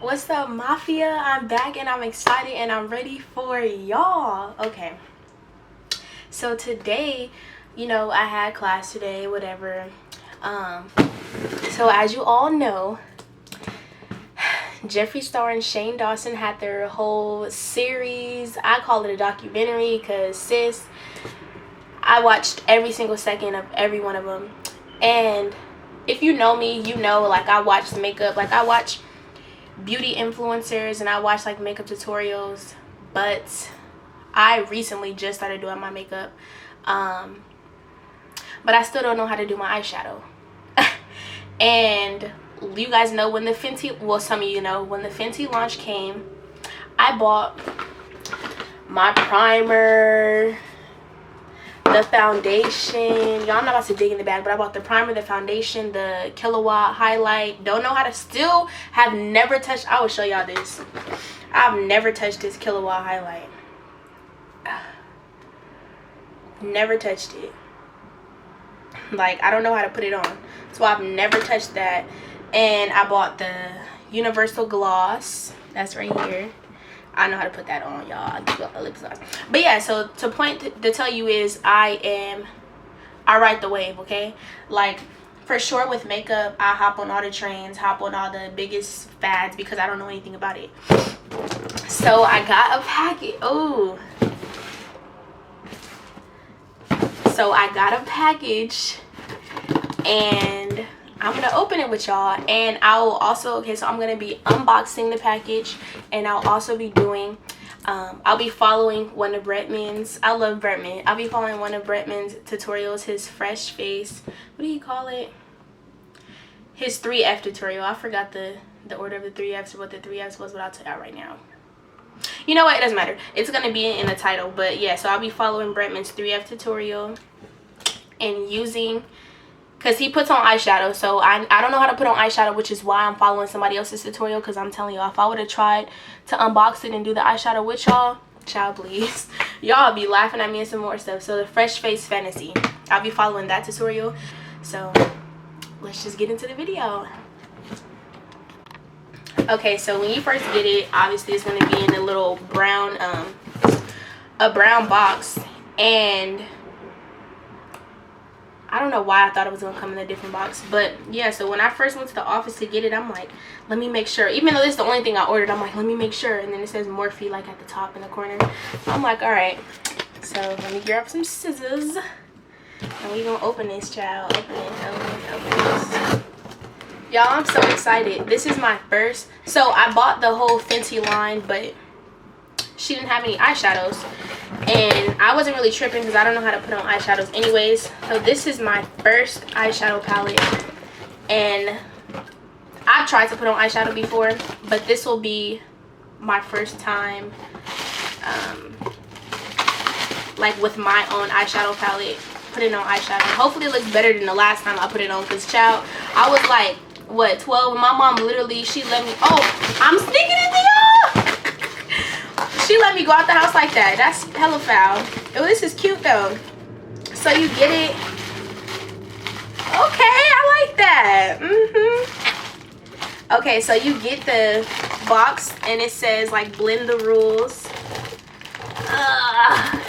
What's up, Mafia? I'm back and I'm excited and I'm ready for y'all. Okay, so today, I had class today, whatever. So as you all know, Jeffree Star and Shane Dawson had their whole series. I call it a documentary because, sis, I watched every single second of every one of them. And if you know me, you know, like, I watch makeup, like I watch beauty influencers and I watch like makeup tutorials, but I recently just started doing my makeup, but I still don't know how to do my eyeshadow. And you guys know when the Fenty, well, some of you know, when the Fenty launch came, I bought my primer, the foundation. Y'all, I'm not about to dig in the bag, but I bought the primer, the foundation, the kilowatt highlight. Don't know how to, still have never touched. I will show y'all this. I've never touched this kilowatt highlight. Never touched it. Like, I don't know how to put it on, so I've never touched that. And I bought the universal gloss. That's right here. I know how to put that on, y'all. Lip gloss. But yeah, so to tell you is I ride the wave, okay? Like, for sure with makeup, I hop on all the trends, hop on all the biggest fads because I don't know anything about it. So I got a package. Oh. So I got a package and I'm gonna open it with y'all, and I will also, okay, so I'm gonna be unboxing the package, and I'll also be doing I'll be following one of Brettman's, I love Brettman, I'll be following one of Brettman's tutorials, his fresh face, what do you call it, his 3F tutorial. I forgot the order of the 3Fs or what the 3Fs was, but I'll tell y'all right now. You know what, it doesn't matter, it's gonna be in the title. But yeah, so I'll be following Brettman's 3F tutorial and using, because he puts on eyeshadow, so I don't know how to put on eyeshadow, which is why I'm following somebody else's tutorial. Because I'm telling y'all, if I would have tried to unbox it and do the eyeshadow with y'all, child, please, y'all be laughing at me and some more stuff. So the Fresh Face Fantasy, I'll be following that tutorial. So let's just get into the video. Okay, so when you first get it, obviously it's going to be in a little brown a brown box, and I don't know why I thought it was going to come in a different box. But yeah, so when I first went to the office to get it, I'm like, let me make sure. Even though this is the only thing I ordered, I'm like, let me make sure. And then it says Morphe like at the top in the corner. I'm like, all right. So let me grab some scissors. And we going to open this, child. Open this. Y'all, I'm so excited. This is my first. So I bought the whole Fenty line, but she didn't have any eyeshadows. And I wasn't really tripping because I don't know how to put on eyeshadows anyways. So this is my first eyeshadow palette, and I've tried to put on eyeshadow before, but this will be my first time like with my own eyeshadow palette, putting on eyeshadow. Hopefully it looks better than the last time I put it on, because child, I was like, what, 12? My mom literally, she let me, oh, I'm sticking it to y'all. She let me go out the house like that. That's hella foul. Oh, this is cute though. So you get it. Okay, I like that. Okay, so you get the box and it says like blend the rules.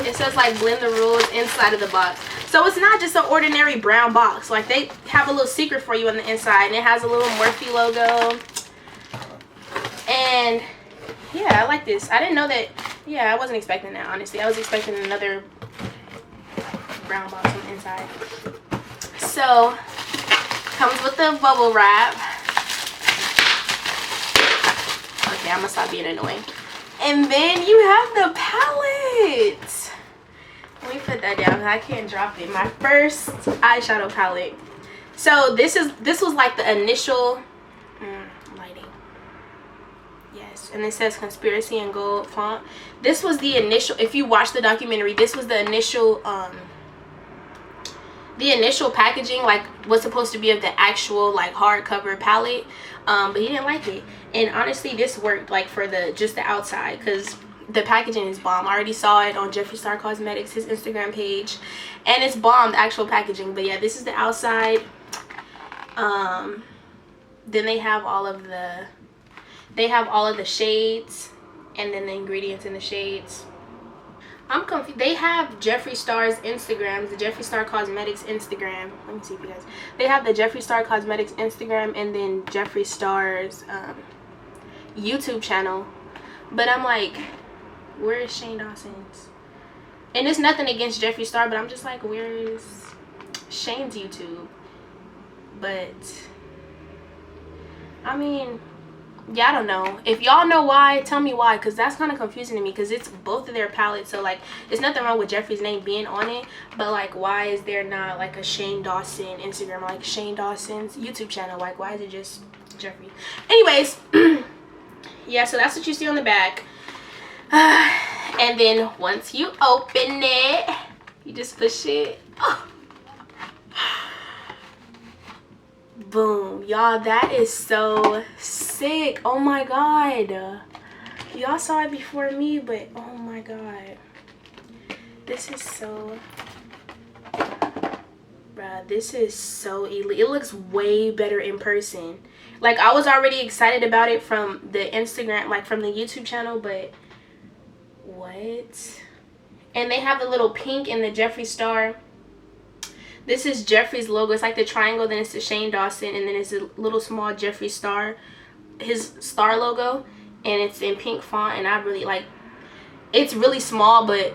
It says like blend the rules inside of the box. So it's not just an ordinary brown box. Like, they have a little secret for you on the inside, and it has a little Morphe logo. And yeah, I like this. I didn't know that. Yeah, I wasn't expecting that, honestly. I was expecting another brown box on the inside. So, comes with the bubble wrap. Okay, I'm gonna stop being annoying. And then you have the palette. Let me put that down. I can't drop it. My first eyeshadow palette. So this was like the initial lighting. Yes, and it says Conspiracy in gold font. This was the initial. If you watch the documentary, this was the initial packaging, like what's supposed to be of the actual like hardcover palette. But he didn't like it, and honestly, this worked like for just the outside, because the packaging is bomb. I already saw it on Jeffree Star Cosmetics, his Instagram page, and it's bomb, the actual packaging. But yeah, this is the outside. Then they have all of the They have all of the shades and then the ingredients in the shades. I'm confused. They have Jeffree Star's Instagram, the Jeffree Star Cosmetics Instagram. Let me see if you guys. They have the Jeffree Star Cosmetics Instagram and then Jeffree Star's YouTube channel. But I'm like, where is Shane Dawson's? And it's nothing against Jeffree Star, but I'm just like, where is Shane's YouTube? But I mean, yeah, I don't know. If y'all know why, tell me why, because that's kind of confusing to me, because it's both of their palettes. So like, it's nothing wrong with Jeffree's name being on it, but like, why is there not like a Shane Dawson Instagram, like Shane Dawson's YouTube channel? Like, why is it just Jeffree? Anyways, yeah, so that's what you see on the back. And then once you open it, you just push it. Oh. Boom, y'all, that is so sick. Oh my god, y'all saw it before me, but oh my god, this is so, bruh, this is so elite. It looks way better in person. Like, I was already excited about it from the Instagram, like from the YouTube channel, but what? And they have the little pink and the Jeffree Star. This is Jeffree's logo. It's like the triangle, then it's the Shane Dawson, and then it's a little small Jeffree Star, his star logo, and it's in pink font. And I really like, it's really small, but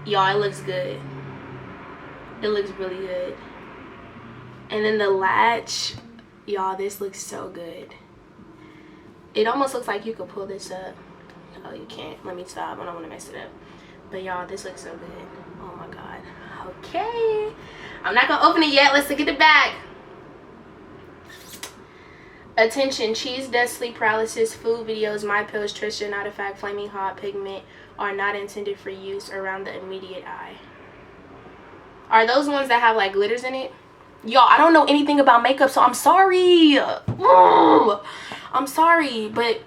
y'all, it looks good. It looks really good. And then the latch, y'all, this looks so good. It almost looks like you could pull this up. Oh, you can't. Let me stop. I don't want to mess it up. But y'all, this looks so good. Oh my god. Okay, I'm not gonna open it yet. Let's look at the back. Attention, cheese, dust, sleep paralysis, food videos, my pills, Trisha, not a fact, flaming hot, pigment are not intended for use around the immediate eye. Are those ones that have like glitters in it? Y'all, I don't know anything about makeup, so I'm sorry. Ooh, I'm sorry, but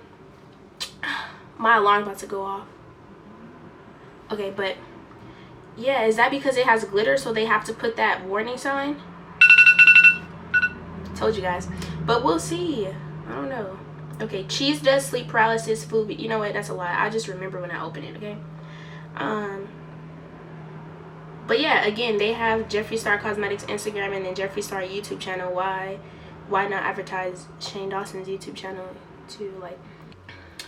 my alarm's about to go off. Okay, but yeah, is that because it has glitter, so they have to put that warning sign? Told you guys. But we'll see. I don't know. Okay, cheese dust, sleep paralysis, food. You know what? That's a lie. I just remember when I open it, okay? But yeah, again, they have Jeffree Star Cosmetics Instagram and then Jeffree Star YouTube channel. Why not advertise Shane Dawson's YouTube channel too? Like,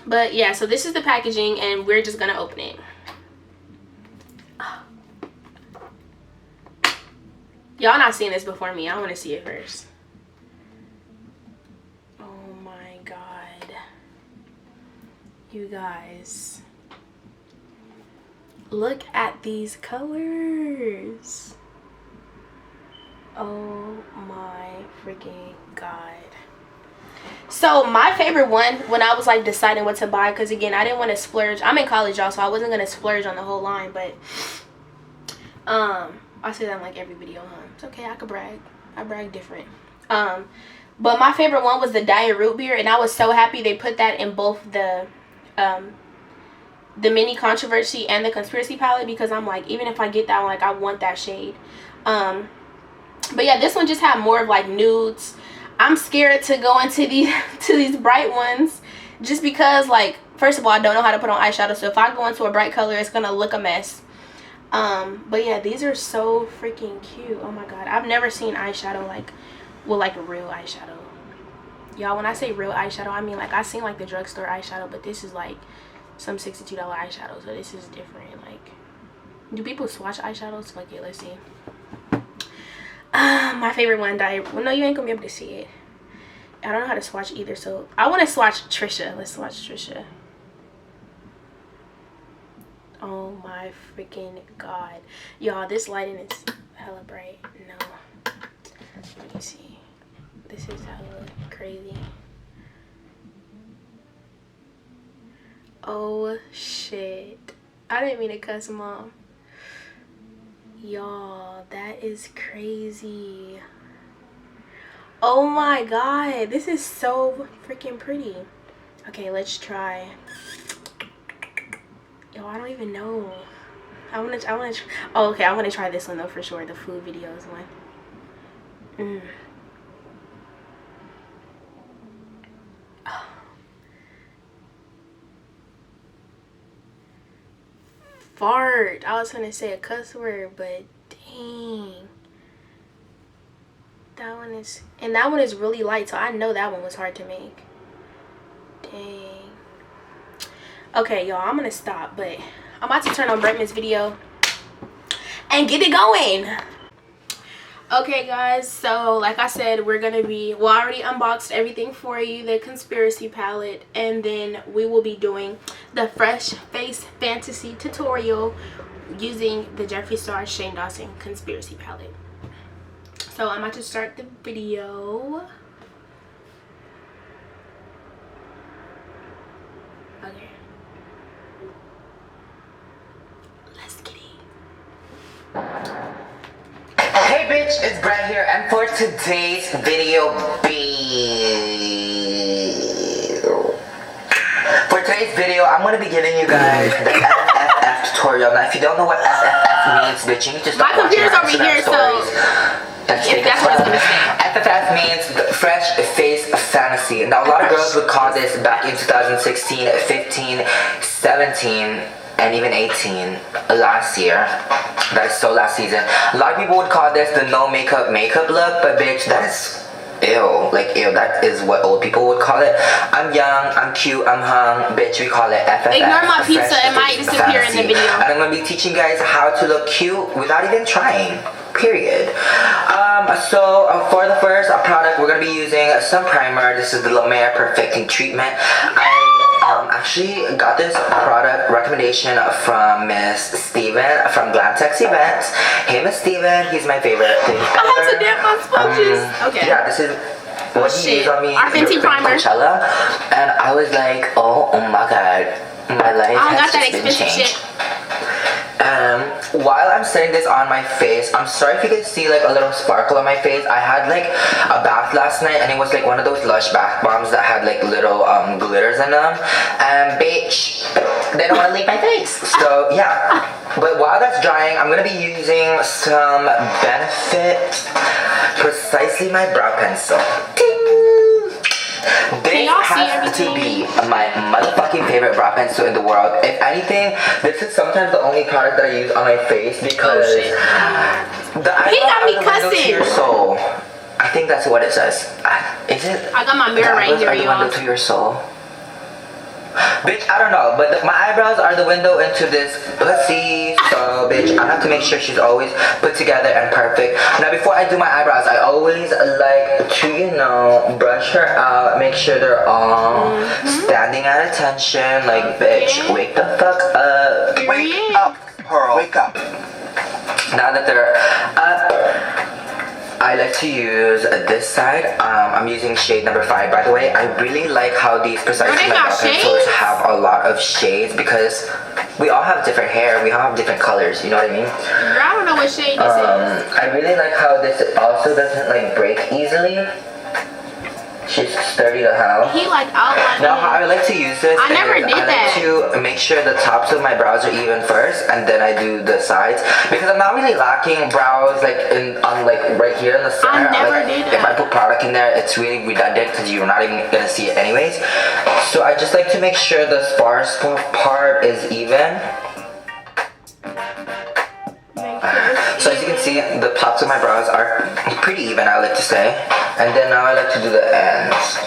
but yeah, so this is the packaging, and we're just gonna open it. Y'all not seen this before me. I want to see it first. Oh my god. You guys. Look at these colors. Oh my freaking god. So my favorite one, when I was like deciding what to buy, because again, I didn't want to splurge. I'm in college, y'all, so I wasn't going to splurge on the whole line, but I say that in like every video, huh? It's okay, I could brag. I brag different. But my favorite one was the Diet Root Beer, and I was so happy they put that in both the mini controversy and the conspiracy palette, because I'm like, even if I get that one, like I want that shade. But yeah, this one just had more of like nudes. I'm scared to go into these bright ones, just because, like, first of all, I don't know how to put on eyeshadow, so if I go into a bright color, it's gonna look a mess. But yeah, these are so freaking cute. Oh my god, I've never seen eyeshadow like, well, like real eyeshadow. Y'all, when I say real eyeshadow, I mean like I seen like the drugstore eyeshadow, but this is like some $62 eyeshadow, so this is different. Like, do people swatch eyeshadows? Fuck it, let's see. My favorite one, well, no, you ain't gonna be able to see it. I don't know how to swatch either, so I want to swatch Trisha. Let's swatch Trisha. Oh my freaking god, y'all, this lighting is hella bright. No, let me see. This is hella crazy. Oh shit, I didn't mean to cuss, Mom. Y'all, that is crazy. Oh my god, this is so freaking pretty. Okay, let's try. Yo, I don't even know. I wanna oh, okay, I wanna try this one though for sure, the food videos one. fart. I was gonna say a cuss word, but dang. That one is, and that one is really light, so I know that one was hard to make. Dang. Okay, y'all, I'm gonna stop, but I'm about to turn on Brettman's video and get it going. Okay guys, so like I said, we're gonna be, well, I already unboxed everything for you, the conspiracy palette, and then we will be doing the fresh face fantasy tutorial using the Jeffree Star Shane Dawson conspiracy palette. So I'm about to start the video. Okay, let's get it. Hey bitch, it's Brett here, and for today's video, I'm gonna be giving you guys the FFF tutorial. Now, if you don't know what FFF means, bitch, you need to stop watching my computer's over here, stories. If that's what I was gonna say. FFF means fresh face fantasy. Now, a lot of girls would call this back in 2016, 15, 17. And even 18 last year. That is so last season. A lot of people would call this the no makeup look, but bitch, that is ew. Like ew, that is what old people would call it. I'm young, I'm cute, I'm hung, bitch, we call it FFF. Ignore my pizza, it might disappear in the video. And I'm gonna be teaching you guys how to look cute without even trying. Period. So for the first product, we're gonna be using some primer. This is the La Mer Perfecting Treatment. I actually got this product recommendation from Miss Steven from Glam Tex Events. Hey Miss Steven, he's my favorite. I have to dip my sponges. Okay. Yeah, this is what he used on me. Our Fenty primer. Coachella, and I was like, oh my god, my life has just been changed. While I'm setting this on my face, I'm sorry if you guys see like a little sparkle on my face. I had like a bath last night, and it was like one of those Lush bath bombs that had like little glitters in them, and bitch, they don't want to leave my face. So yeah, but while that's drying, I'm gonna be using some Benefit Precisely My Brow Pencil. Ding! This has to be my motherfucking favorite brow pencil in the world. If anything, this is sometimes the only product that I use on my face because the eyebrow is the window to your soul. I think that's what it says. Is it? I got my mirror right here, y'all. The window to your soul. Bitch, I don't know, but my eyebrows are the window into this pussy. So, bitch, I have to make sure she's always put together and perfect. Now, before I do my eyebrows, I always like to, you know, brush her out, make sure they're all standing at attention. Like, bitch, wake the fuck up. Wake up, Pearl. Wake up. Now that they're up, I like to use this side. I'm using shade number 5, by the way. I really like how these Precisely My Brow Pencils have a lot of shades because we all have different hair. We all have different colors. You know what I mean? Girl, I don't know what shade this is. I really like how this also doesn't like break easily. She's sturdy to hell. He like outlined. Now, how I like to use this. I never did that. I like to make sure the tops of my brows are even first, and then I do the sides because I'm not really lacking brows like on like right here in the center. I never did that. If I put product in there, it's really redundant because you're not even gonna see it anyways. So I just like to make sure the sparse part is even. So as you can see, the tops of my brows are pretty even, I like to say. And then now I like to do the ends.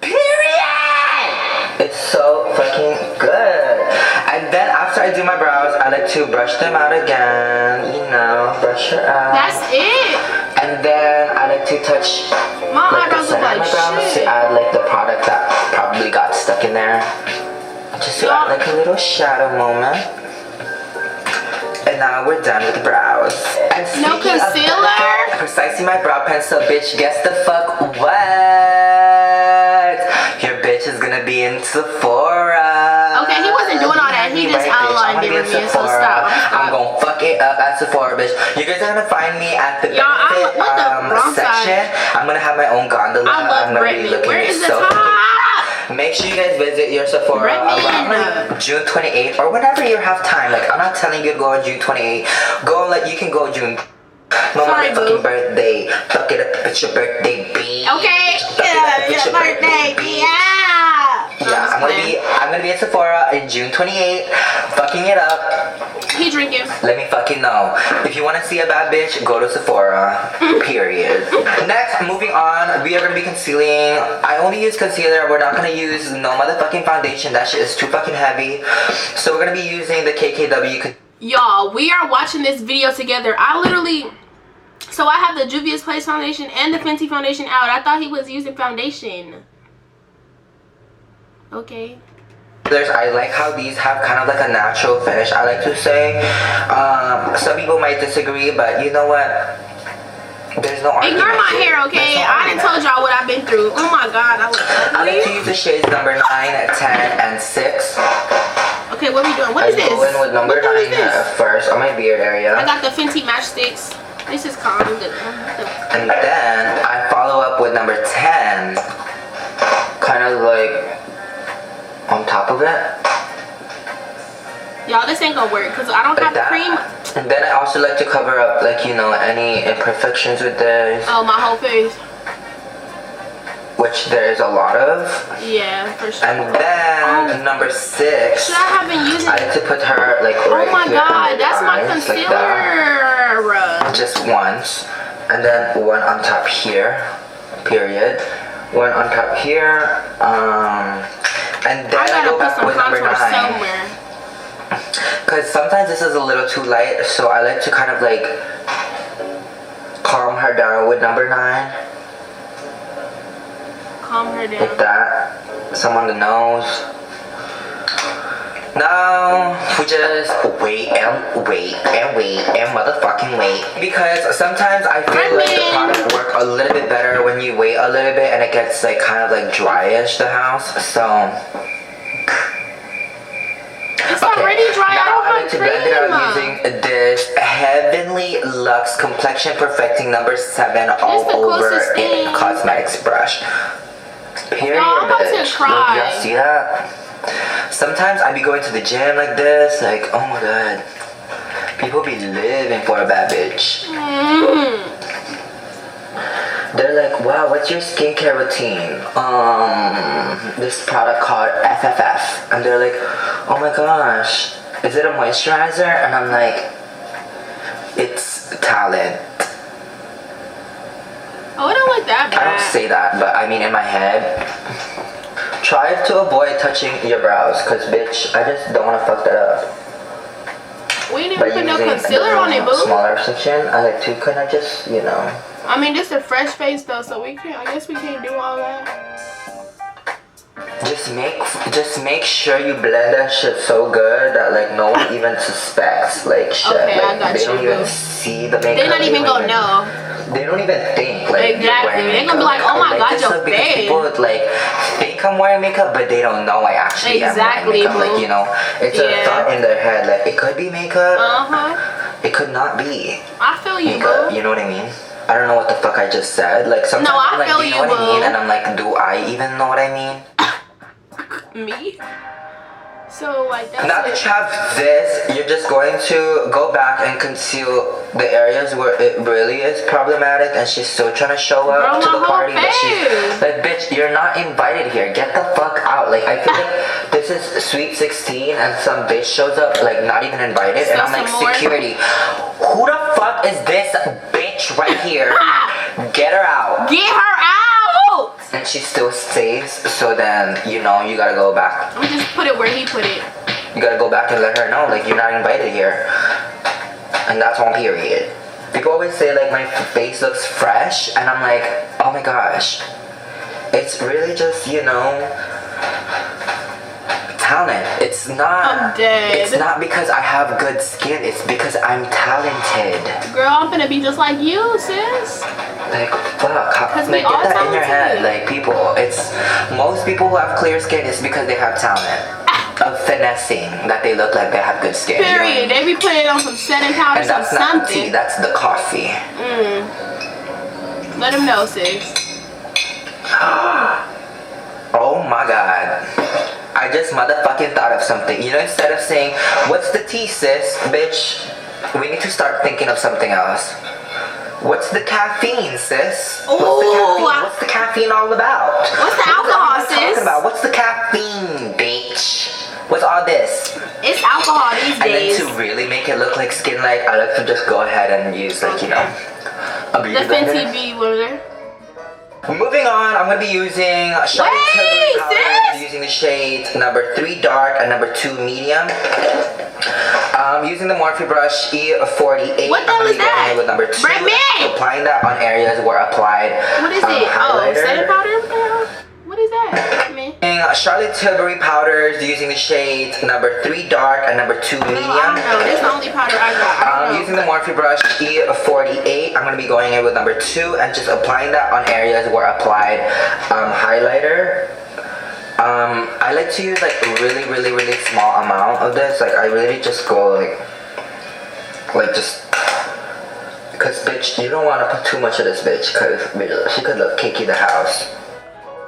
Period! It's so fucking good. And then after I do my brows, I like to brush them out again. You know, brush her out. That's it. And then I like to touch my like eyebrows the center of my brows to add like the product that probably got stuck in there. Just to add like a little shadow moment. And now we're done with the brows. And no concealer? Precisely My Brow Pencil, bitch. Guess the fuck what? Your bitch is gonna be in Sephora. Okay, he wasn't doing all that. He just outlined it with me, so stop. I'm gonna fuck it up at Sephora, bitch. You guys are gonna find me at the Benefit section. I'm gonna have my own gondola. I love Brettman. Where is the top? Make sure you guys visit your Sephora around like June 28th or whenever you have time. Like, I'm not telling you to go on June 28th. Go, like, you can go June My Sorry, motherfucking boo. birthday. Fuck it up, it's your birthday, bitch. Okay. Fuck it up, it's your birthday, bitch. Yeah, I'm gonna be at Sephora in June 28th, fucking it up. He drinking. Let me fucking know. If you wanna see a bad bitch, go to Sephora. Period. Next, moving on, we are gonna be concealing. I only use concealer. We're not gonna use no motherfucking foundation. That shit is too fucking heavy. So we're gonna be using the KKW. Y'all, we are watching this video together. So I have the Juvia's Place foundation and the Fenty foundation out. I thought he was using foundation. Okay. I like how these have kind of like a natural finish, I like to say. Some people might disagree, but you know what? There's no argument. Ignore my hair, okay? I done told y'all what I've been through. Oh my god, I look ugly. I like to use the shades number 9, 10, and 6. Okay, what are we doing? What is this? I go in with number 9 first on my beard area. I got the Fenty matchsticks. This is calm. And then I follow up with number 10. Kind of like on top of it. Y'all, this ain't gonna work because I don't have cream. And then I also like to cover up, like, you know, any imperfections with this. Oh, my whole face. Which there is a lot of. Yeah, for sure. And then number 6. Should I have been using? I like to put her like right Oh my here god, that's my eyes, concealer. Like just once, and then one on top here. Period. One on top here. And then I go back with number 9. Somewhere. Cause sometimes this is a little too light, so I like to kind of like calm her down with number 9. Calm her down. Like that. Some on the nose. Now we just wait and wait and wait and motherfucking wait. Because sometimes I feel like the product work a little bit better when you wait a little bit and it gets like kind of like dryish, the house. So it's already dry. Now I I like don't to blend it out have using this Heavenly Luxe Complexion Perfecting number 7 all over in Cosmetics brush. Period, I'm about to bitch. cry. Y'all see that? Sometimes I be going to the gym like this, like, oh my god. People be living for a bad bitch. They're like, wow, what's your skincare routine? This product called FFF. And they're like, oh my gosh, is it a moisturizer? And I'm like, it's talent. Oh, I don't like that bad. I don't say that, but I mean in my head. Try to avoid touching your brows, cause bitch, I just don't wanna fuck that up. We didn't put no concealer on it, boo. Smaller section, I like to kind of just, you know. I mean, this is a fresh face though, so we can't. I guess we can't do all that. Just make sure you blend that shit so good that like no one even suspects like shit. Okay, like, I got they you, don't even boo. see the makeup. They're not even gonna know. They don't even think like exactly. They're gonna be like, oh my god, your face. People like think I'm wearing makeup, but they don't know I actually am wearing makeup. Like, you know, it's a thought in their head. Like it could be makeup. It could not be. I feel you, makeup. boo. You know what I mean? I don't know what the fuck I just said. Like sometimes I'm like, do you know what I mean? And I'm like, do I even know what I mean? Me? So like that's now that you have this, you're just going to go back and conceal the areas where it really is problematic and she's still trying to show up to the party, but she's like, bitch, you're not invited here, get the fuck out. Like I feel like this is Sweet 16 and some bitch shows up like not even invited and I'm like, security, who the fuck is this bitch right here? Get her out. Get her out. And she still stays, so then, you know, you gotta go back. We just put it where he put it. You gotta go back and let her know, like, you're not invited here. And that's on period. People always say, like, my face looks fresh, and I'm like, oh my gosh. It's really just, you know, talent. It's not. I'm dead. It's not because I have good skin, it's because I'm talented. Girl, I'm gonna be just like you, sis. Like, fuck, like, get that in your head, like, people, it's, most people who have clear skin is because they have talent of finessing, that they look like they have good skin. Period, they be putting on some setting powder or something. And that's not tea, that's the coffee. Let them know, sis. Oh my god. I just motherfucking thought of something. You know, instead of saying, what's the tea, sis, bitch, we need to start thinking of something else. What's the caffeine, sis? Ooh, What's the caffeine all about? What's the alcohol, What are you sis? talking about? What's the caffeine, bitch? What's all this? It's alcohol these days. And then to really make it look like skin light, I like to just go ahead and use like, you know, a beauty The blender. Fenty Beauty Blender. Moving on, I'm going to be using Charlotte Tilbury powder, using the shades number 3 dark and number 2 medium. Using the Morphe brush E48. What the hell is that? With number 2. Brettman! Applying that on areas where applied. What is it? Highlighter. Oh, setting powder? What the hell? What is that? Charlotte Tilbury powders, using the shades number 3 dark and number 2 medium. I don't know. This is the only powder I got. Using the Morphe brush E48, I'm going to be going in with number 2 and just applying that on areas where applied highlighter. I like to use like a really small amount of this. Like I really just go like just, because bitch, you don't want to put too much of this bitch, because she could look cakey the house.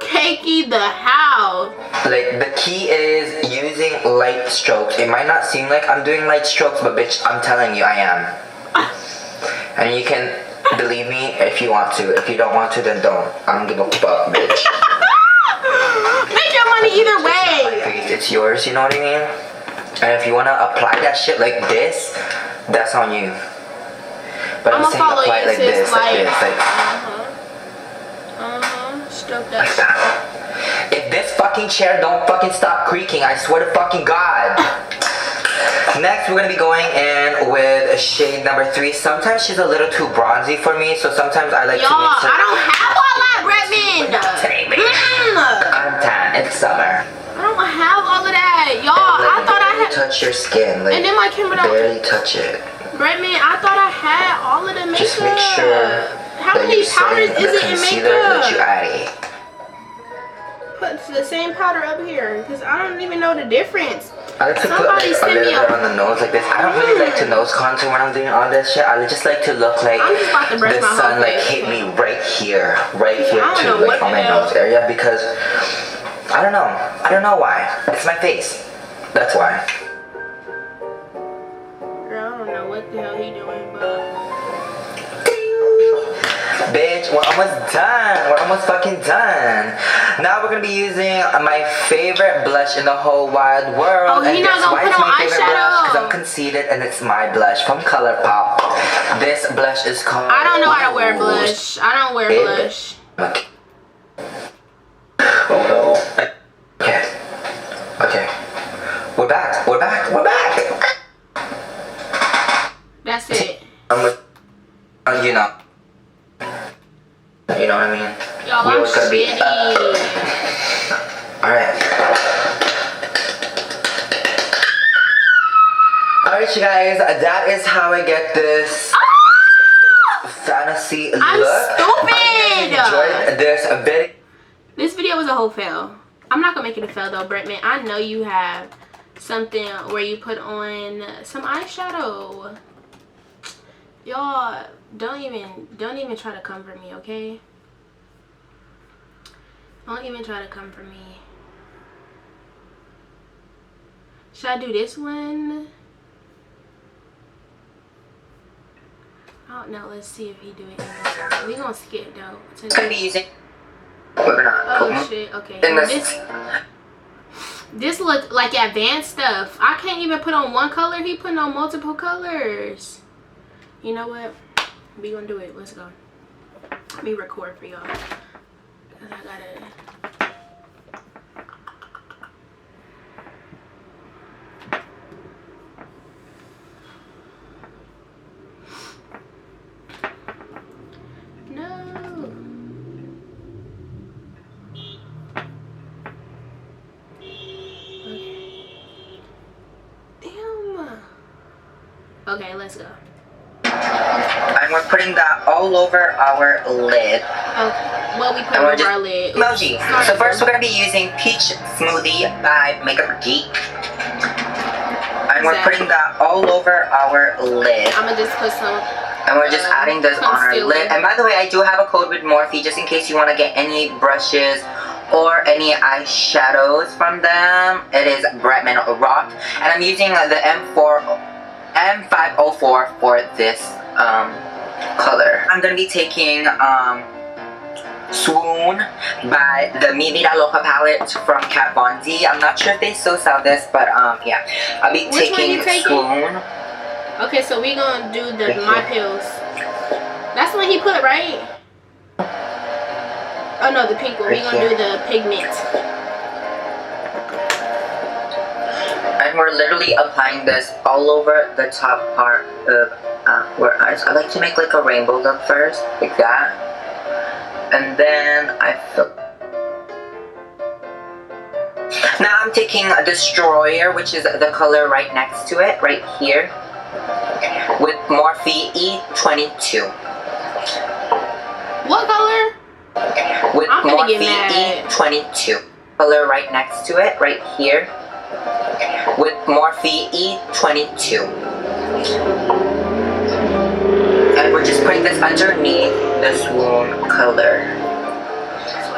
Cakey the house. Like the key is using light strokes. It might not seem like I'm doing light strokes, but bitch, I'm telling you I am. And you can believe me if you want to. If you don't want to, then don't. I don't give a fuck, bitch. Make your money either way. It's yours, you know what I mean? And if you want to apply that shit like this, that's on you. But I'm saying apply it like this, like this, like stroke like that. If this fucking chair don't fucking stop creaking, I swear to fucking God. Next, we're gonna be going in with a shade number 3. Sometimes she's a little too bronzy for me, so sometimes I like to mix her. I don't have all that, Brettman. Today, baby. I'm tan. It's summer. I don't have all of that, y'all. I thought I had. Touch your skin, like and then my camera don't. barely touch it. Brettman, I thought I had all of the makeup. Just make sure. How many powders is it in makeup? That you added. Put the same powder up here, because I don't even know the difference. I like to put like a little bit on the nose like this. I don't really like to nose contour when I'm doing all this shit. I just like to look like the sun like hit me right here too, like on my nose area, because I don't know why. It's my face. That's why. Girl, I don't know what the hell he doing, but bitch, we're almost done. We're almost fucking done. Now we're gonna be using my favorite blush in the whole wide world. Oh, he's not gonna put on eyeshadow. Because I'm conceited and it's my blush from ColourPop. This blush is called. I don't know how to wear blush. I don't wear blush. Okay. Oh no. Okay. We're back. That's it. You know. You know what I mean? Y'all, I'm shitty. Alright. Alright, you guys. That is how I get this fantasy look. I'm stupid. I enjoyed this a bit. This video was a whole fail. I'm not gonna make it a fail though, Brettman. I know you have something where you put on some eyeshadow. Y'all, don't even try to come for me, okay? Don't even try to come for me. Should I do this one? I don't know. Let's see if he do it. We gonna skip though. It's gonna be using. We're gonna. Oh shit. Okay. This look like advanced stuff. I can't even put on one color. He putting on multiple colors. You know what? We gonna do it. Let's go. Let me record for y'all. Cause I gotta. No. Okay. Damn. Okay, let's go. And we're putting that all over our lid. Okay. Well, we put over our lid. Emoji. So first we're going to be using Peach Smoothie by Makeup Geek. And we're putting that all over our lid. I'm going to just put some... And we're just adding this on our lid. And by the way, I do have a code with Morphe just in case you want to get any brushes or any eyeshadows from them. It is Brettman Rock. And I'm using the M504 for this color. I'm gonna be taking Swoon by the Mi Vida Loca palette from Kat Von D. I'm not sure if they still sell this, but yeah. I'll be Which one you taking taking? Swoon. Okay, so we gonna do the My Pills. That's the one he put, right? Oh no, the pink one. We gonna do the pigment. And we're literally applying this all over the top part of our eyes. I like to make like a rainbow look first, like that. And then I fill. Now I'm taking a Destroyer, which is the color right next to it, right here, with Morphe E22. What color? With I'm gonna Morphe get mad. E22. Color right next to it, right here, with Morphe E22. And we're just putting this underneath the Swoon color,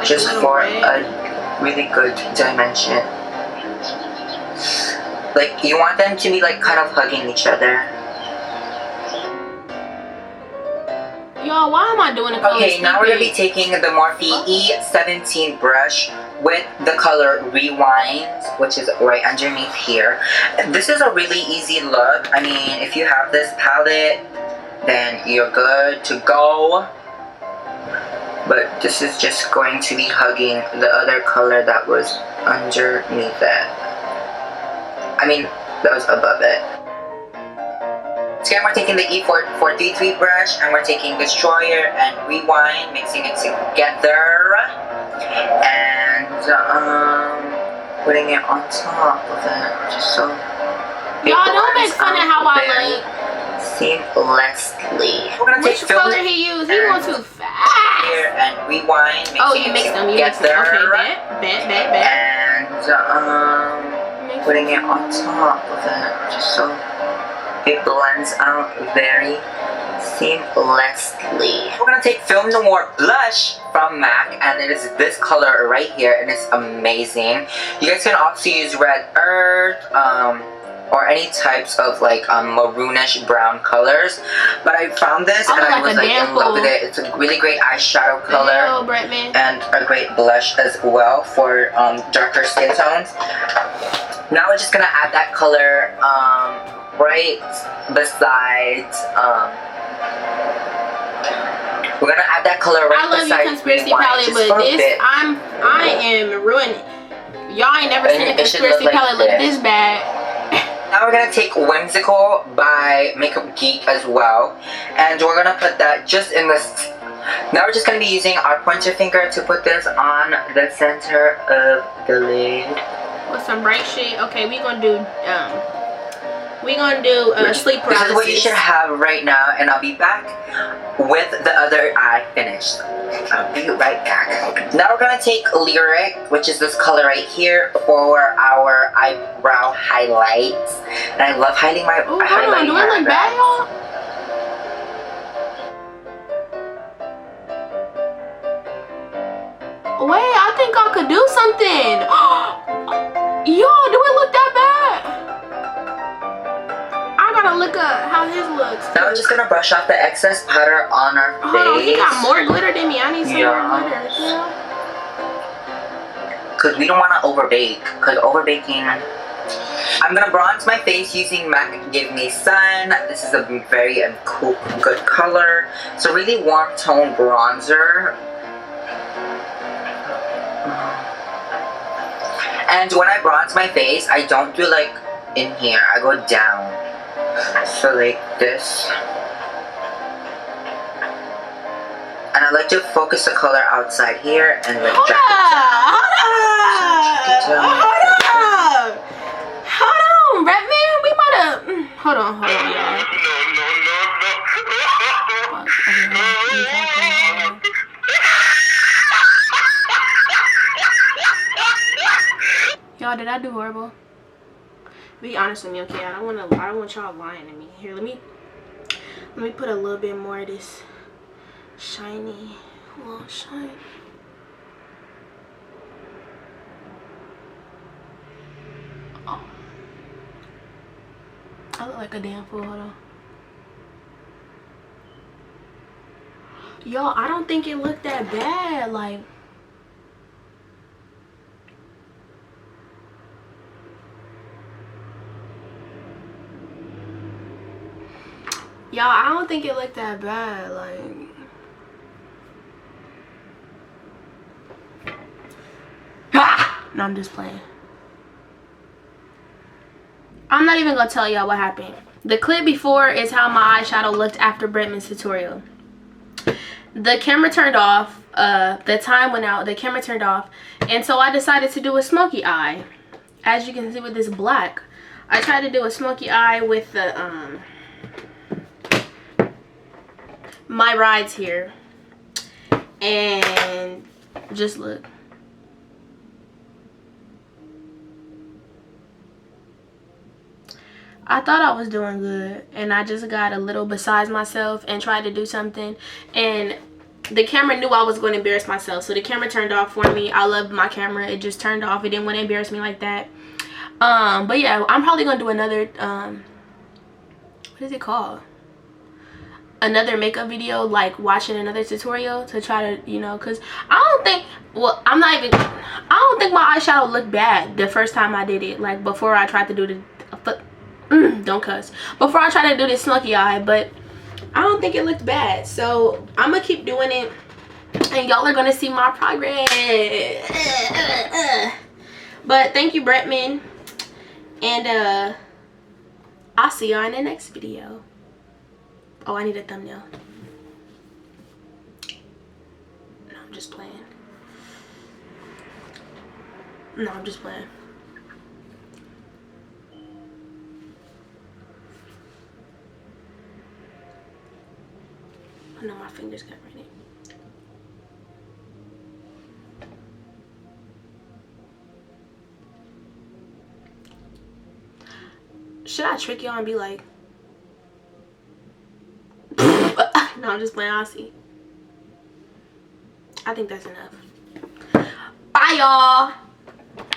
just for a really good dimension. Like, you want them to be like kind of hugging each other. Y'all, why am I doing a color Okay, now we're gonna be sleeping? taking the Morphe E17 brush with the color Rewind, which is right underneath here. This is a really easy look. I mean, if you have this palette, then you're good to go. But this is just going to be hugging the other color that was underneath it. I mean, that was above it. So again, we're taking the E433 brush, and we're taking Destroyer and Rewind, mixing it together, and putting it on top of it, just so Y'all don't make fun of how I look. Seamlessly. We're gonna Which take color he used? He going too fast. Here and Rewind, mixing Oh, you mixed them. You mixed them. Okay, bet. And putting it on top of it, just so it blends out very seamlessly. We're gonna take Film Noir blush from MAC, and it is this color right here, and it's amazing. You guys can also use Red Earth, or any types of like maroonish brown colors. But I found this and I was like in love with it. It's a really great eyeshadow color. Hello, Brettman. And a great blush as well for darker skin tones. Now we're just gonna add that color right besides we're gonna add that color right beside I love you, Conspiracy Palette, but this I am ruining. Y'all ain't never seen a Conspiracy Palette look this bad. Now we're gonna take Whimsical by Makeup Geek as well, and we're gonna put that just in this. Now we're just gonna be using our pointer finger to put this on the center of the lid. With some bright shade. Okay, we gonna do sleep paralysis. This is what you should have right now, and I'll be back with the other eye finished. I'll be right back. Now we're gonna take Lyric, which is this color right here, for our eyebrow highlights. And I love highlighting my highlighting. Do I look bad, y'all? Wait, I think I could do something. Yo, do it look that bad? I gotta look up how his looks. Now I'm just gonna brush off the excess powder on our face. Hold on, he got more glitter than me. I need some more glitter. Because we don't want to overbake. Because overbaking. I'm gonna bronze my face using MAC Give Me Sun. This is a very cool, good color. It's a really warm tone bronzer. And when I bronze my face, I don't do like in here. I go down. So like this. And I like to focus the color outside here and like drag it down. Hold on, Brettman. We might have. Hold on, y'all. Did I do horrible? Be honest with me, okay? I don't want y'all lying to me. Here, let me put a little bit more of this shiny, little shine. Oh, I look like a damn fool. Hold on. Y'all, I don't think it looked that bad. Like, y'all, I don't think it looked that bad. Like, no, I'm just playing. I'm not even gonna tell y'all what happened. The clip before is how my eyeshadow looked after Brettman's tutorial. The camera turned off. The time went out. The camera turned off. And so I decided to do a smoky eye. As you can see with this black. I tried to do a smoky eye with the, my rides here. And just look. I thought I was doing good, and I just got a little besides myself and tried to do something, and the camera knew I was going to embarrass myself, so the camera turned off for me. I love my camera. It just turned off. It didn't want to embarrass me like that. But yeah, I'm probably going to do another, what is it called? Another makeup video, like watching another tutorial to try to, you know, because I don't think, well, I don't think my eyeshadow looked bad the first time I did it, like before I tried to do the, don't cuss, before I tried to do this smoky eye, but I don't think it looked bad. So I'm gonna keep doing it, and y'all are gonna see my progress. But thank you, Brettman, and I'll see y'all in the next video. Oh, I need a thumbnail. No, I'm just playing. No, I'm just playing. Oh no, my fingers got ready. Should I trick y'all and be like, no, I'm just playing. I'll see. I think that's enough. Bye, y'all.